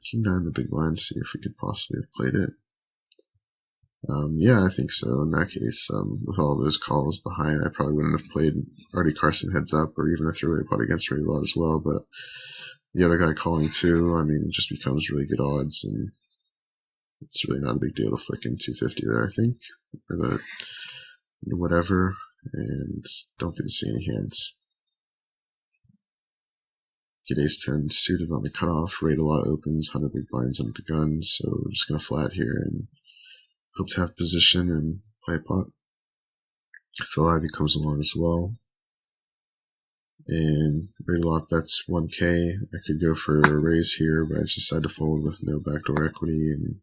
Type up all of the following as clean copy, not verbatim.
King 9 the big blind, see if we could possibly have played it. Yeah, I think so. In that case, with all those calls behind, I probably wouldn't have played Artie Carson heads up or even a three-way pot against Ray Lot as well. But the other guy calling too, I mean, it just becomes really good odds, and it's really not a big deal to flick in 250 there, I think. But whatever, and don't get to see any hands. Get ace 10 suited on the cutoff. Rate a lot opens, 100 big blinds under the gun, so we're just going to flat here and hope to have position and play a pot. Phil Ivey comes along as well. And rate a lot bets 1K. I could go for a raise here, but I just decided to fold with no backdoor equity, and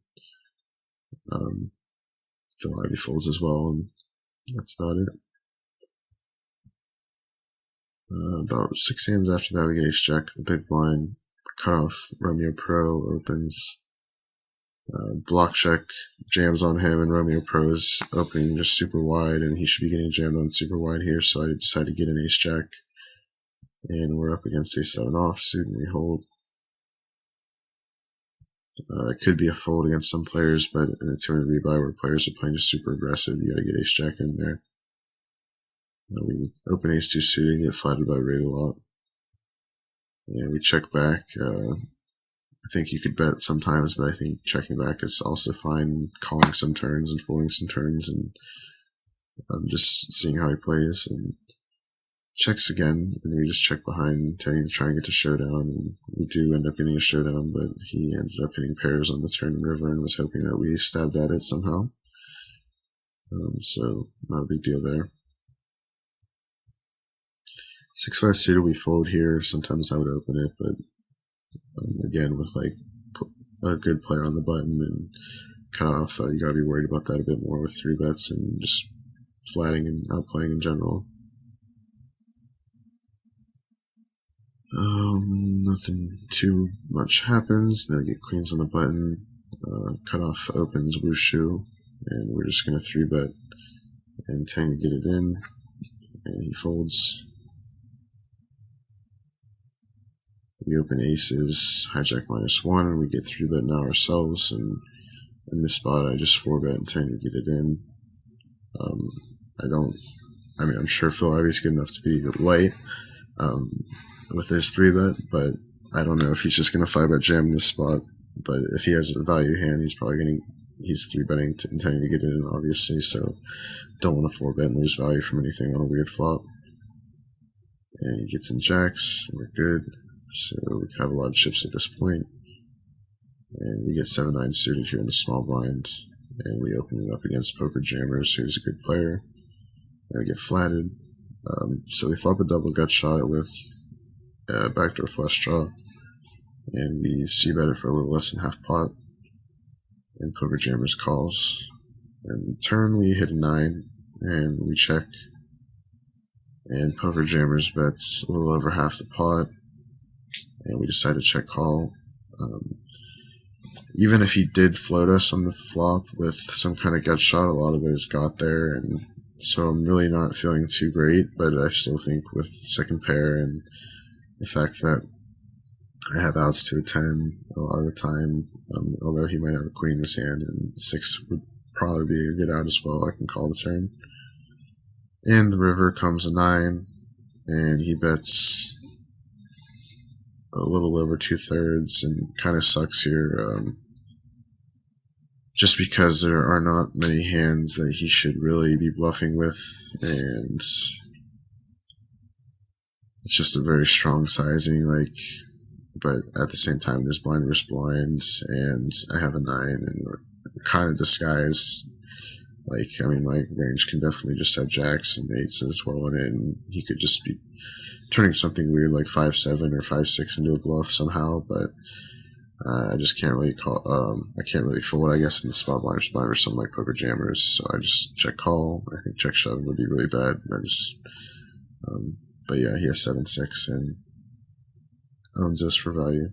Phil Ivey folds as well, and that's about it. About 6 hands after that, we get ace jack, the big blind, cutoff, Romeo Pro opens, block check, jams on him, and Romeo Pro is opening just super wide, and he should be getting jammed on super wide here, so I decided to get an ace jack, and we're up against ace 7 offsuit, and we hold. It could be a fold against some players, but in a 200 rebuy where players are playing just super aggressive, you gotta get ace jack in there. We open ace 2 suited, get flatted by rate a lot. And we check back. I think you could bet sometimes, but I think checking back is also fine. Calling some turns and folding some turns, and just seeing how he plays. And checks again, and we just check behind, intending to try and get to showdown. And we do end up getting a showdown, but he ended up hitting pairs on the turn and river and was hoping that we stabbed at it somehow. So not a big deal there. 6-5 suited, we fold here. Sometimes I would open it, but again, with like a good player on the button and cutoff, you gotta be worried about that a bit more with 3 bets and just flatting and outplaying in general. Nothing too much happens. Then we get queens on the button. Cutoff opens wushu, and we're just gonna 3-bet and 10 to get it in, and he folds. We open aces, hijack -1, and we get 3-bet now ourselves, and in this spot I just 4-bet and 10 to get it in. I'm sure Phil Ivey's good enough to be light with his 3-bet, but I don't know if he's just going to 5-bet jam in this spot. But if he has a value hand, he's probably he's 3-betting intending to get it in, obviously, so don't want to 4-bet and lose value from anything on a weird flop. And he gets in jacks, we're good. So we have a lot of chips at this point. And we get 7-9 suited here in the small blind. And we open it up against Poker Jammers, who's a good player. And we get flatted. So we flop a double gut shot with backdoor flush draw. And we c-bet it for a little less than half pot. And Poker Jammers calls. And turn we hit a 9. And we check. And Poker Jammers bets a little over half the pot. And we decide to check call. Even if he did float us on the flop with some kind of gut shot, a lot of those got there, and so I'm really not feeling too great, but I still think with second pair and the fact that I have outs to a 10 a lot of the time, although he might have a queen in his hand, and 6 would probably be a good out as well, I can call the turn. And the river comes a 9, and he bets a little over 2/3, and kind of sucks here, just because there are not many hands that he should really be bluffing with, and it's just a very strong sizing, but at the same time there's blind versus blind, and I have a 9, and we're kind of disguised. My range can definitely just have jacks and 8s as well in it, and he could just be turning something weird like 5-7 or 5-6 into a bluff somehow, but I just can't really I can't really fold, I guess, in the spot blind or something like Poker Jammers, so I just check call. I think check shove would be really bad. But yeah, he has 7-6 and owns us for value.